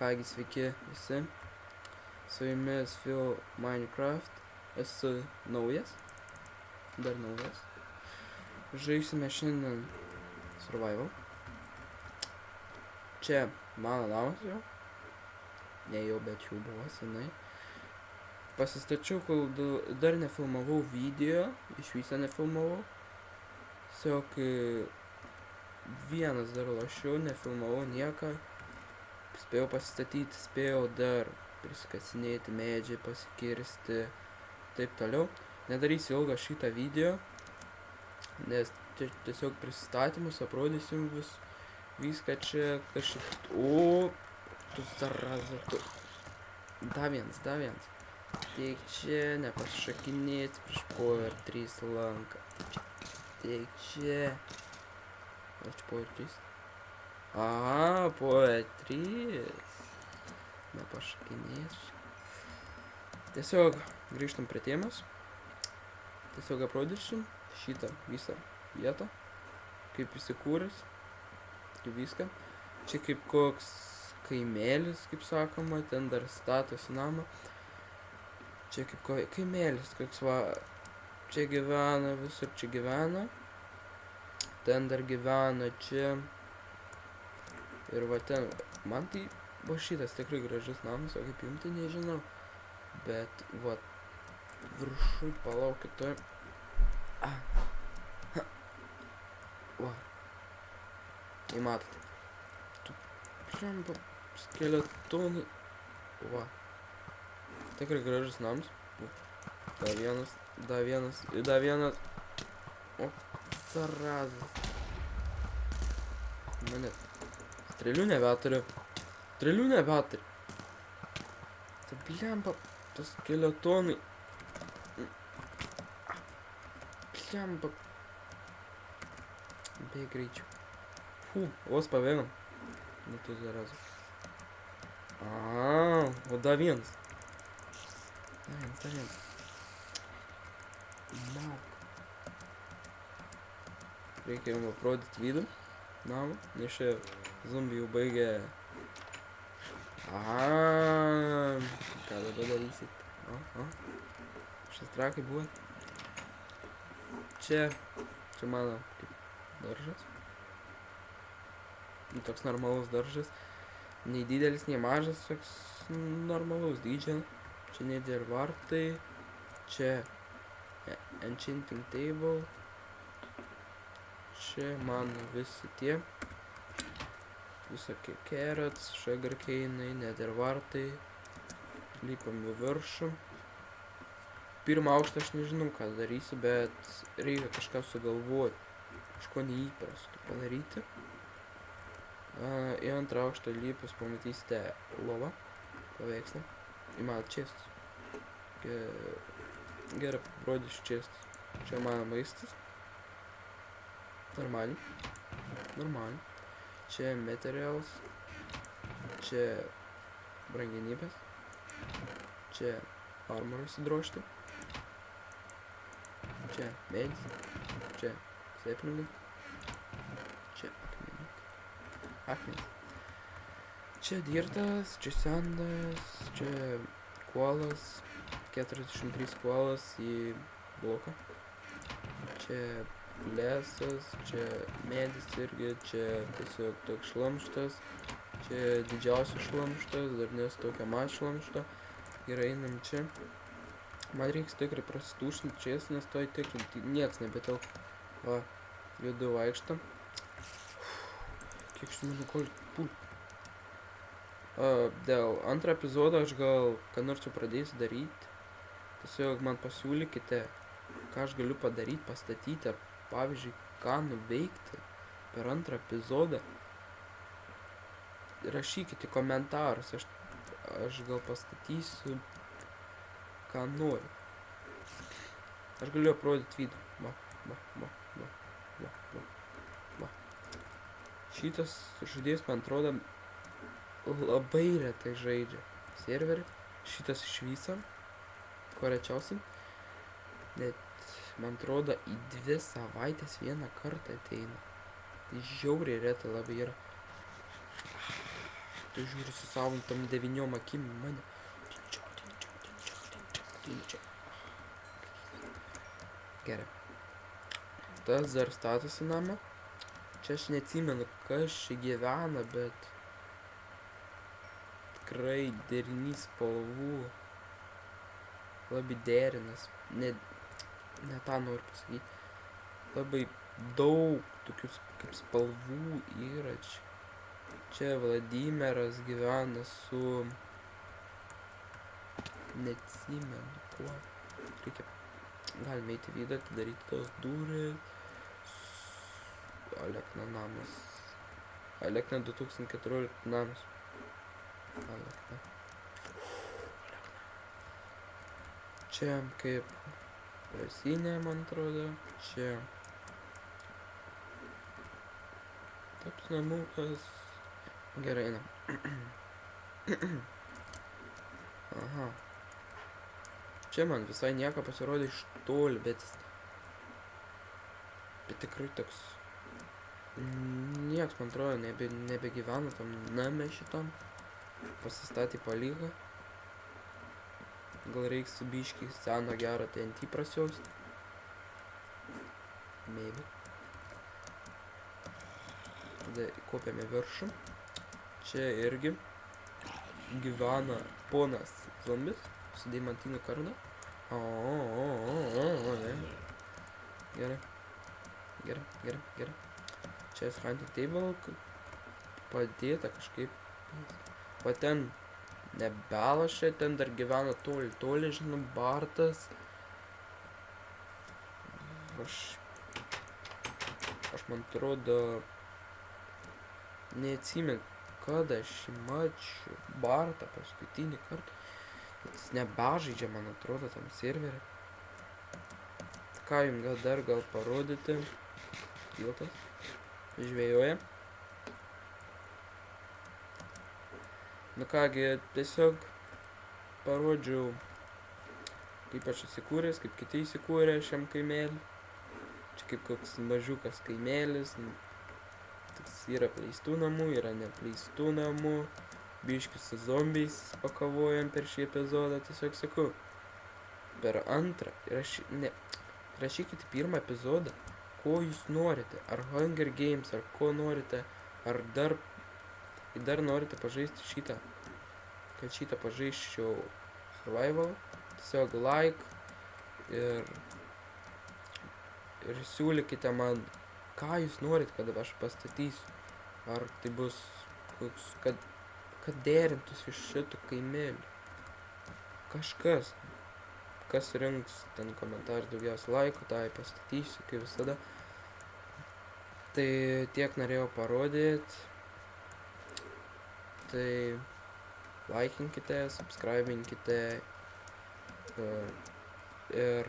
Kągi, sveiki visi. Su jumis Phil Minecraft. Esu naujas. Dar naujas. Žaisime šiandien Survival. Čia mano namas jau. Ne jau, bet jau buvo senai. Pasistačiau, kol dar nefilmavau video. Iš viso nefilmavau. Tiesiog vienas dar lošiau, nefilmavau nieką. Spėjau pasistatyti, spėjau dar prisikasinėti medžiai, pasikirsti, taip toliau. Nedarysiu ilgą šitą video, nes tiesiog pristatymus aprodysim viską čia kažkaip. O, tu zaraza, tu. Da vienas. Teik čia, nepasišakinėti prieš Power 3 lanką. Teik čia. O čia Power 3? Aha, Power 3. Nepašakinės. Tiesiog grįžtam prie temos. Tiesiog aprodysim šitą visą vietą. Kaip įsikūręs. Kaip viską. Čia kaip koks kaimėlis, kaip sakoma. Ten dar statosi namą. Čia kaip kaimėlis, koks va. Čia gyvena, visur čia gyvena. Ten dar gyvena, čia. Ir va ten, man tai va šitas tikrai gražus namas, o kaip jums tai nežinau. Bet va, viršui palaukit toj. Va. Įmatote. Tu plemba skeletonai. Va. Tikrai gražus namas. Dar vienas. O, zarazas. Mane. Strėlių nebeturiu. Tai blemba, tas skeletonai. Blemba. Bei greičiau. Vos pavėgam. Nu tu zarazą. O da vienas. Mauk. Reikia jums aprodyti vidų. Namą, nes čia zombiai jau baigė. Ką dabar darysit? Šis trakai buvo. Čia mano kaip daržas. Toks normalus daržas. Nei didelis, nei mažas, toks normalus dydžio. Čia nedėr vartai. Čia enchanting table. Čia mano visi tie. Visokie carrots, sugarcane'ai, nether vartai. Lipam į viršų. Pirmą aukštą aš nežinau, ką darysiu, bet reikia kažką sugalvoti. Kažko neįprasto padaryti. Į antrą aukštą lipus pamatysite lovą. Paveikslą. Įmanot čestus. Gerai parodysiu čestus. Čia mano maistas. Normaliai. Čia materials. Čia brangenybės. Čia armorą įsidrožti. Čia medis. Čia saplingai. Čia akmenys. Čia dirtas, čia sandas, čia kuolas. 43 kuolas į bloką. Čia lesas, čia medis irgi, čia tiesiog toks šlamštas, čia didžiausias šlamštas, dar nes tokia maža šlamšta. Ir einam čia. Man reiks tikrai prasitušinti čia, nes toj tikrai nieks nebetelp. Va, judu vaikštam. Kiek šiandien kol dėl antrą epizodą aš gal ką nors jau pradėsiu daryti. Tiesiog man pasiūlykite, ką aš galiu padaryti, pastatyti, ar pavyzdžiui, ką nuveikti per antrą epizodą. Rašykite komentarus, aš gal pastatysiu, ką noriu. Aš galiu aprodyti video. Va. Šitas žaidėjas, man atrodo, labai retai žaidžia serverį. Šitas iš viso, kuo rečiausiai. Net, man atrodo, į 2 savaitės vieną kartą ateina. Tai žiauriai retai labai yra. Tu žiūri su savo tom 9 akim į mane. Tinčiau. Gerai. Tas dar statosi namą. Čia aš neatsimenu, kas čia gyvena, bet tikrai derinys spalvų. Labai derinas. Ne tą noriu pasakyti. Labai daug tokių kaip spalvų yra čia. Čia Vladimiras gyvena su... Neatsimenu kuo. Reikia... Galime eiti vidų, atidaryti tos durys. Alekna namas. Alekna 2014 namas. Alekna. Čia kaip rasinė, man atrodo. Čia toks namukas. Gerai, einam. Aha. Čia man visai nieko pasirodė iš toli, bet tikrai toks... Nieks, man atrodo, nebegyvena tam name šitam. Pasistatė palyga. Gal reiks su biškį seną gerą TNT prasiausti. Maybe. Tada kopiame viršų. Čia irgi gyvena ponas zombis su deimantiniu kardu. Gerai. Čia hunting table padėta kažkaip. Va ten nebelašė, ten dar gyvena toli, žinau, Bartas. Aš man atrodo, neatsimenu, kada aš mačiau Bartą paskutinį kartą. Jis nebežaidžia, man atrodo, tam serverį. Ką jums dar parodyti? Tiltas. Žvejoja. Nu kągi, tiesiog parodžiau, kaip aš įsikūręs, kaip kiti įsikūrė šiam kaimelį. Čia kaip koks mažiukas kaimėlis. Toks yra pleistų namų, yra nepleistų namų. Biškius su zombiais pakavojam per šį epizodą, tiesiog sakau. Per antrą, rašykite pirmą epizodą, ko jūs norite, ar Hunger Games, ar ko norite, ar dar norite pažaisti šitą, kad šitą pažaisčiau survival, tiesiog like ir siūlykite man, ką jūs norit, kad aš pastatysiu, ar tai bus koks, kad derintųsi iš šitų kaimelių. Kažkas, kas rinks ten komentarų daugiausia laikų, tai pastatysiu, kaip visada. Tai tiek norėjau parodyti. Tai laikinkite, subscribinkite ir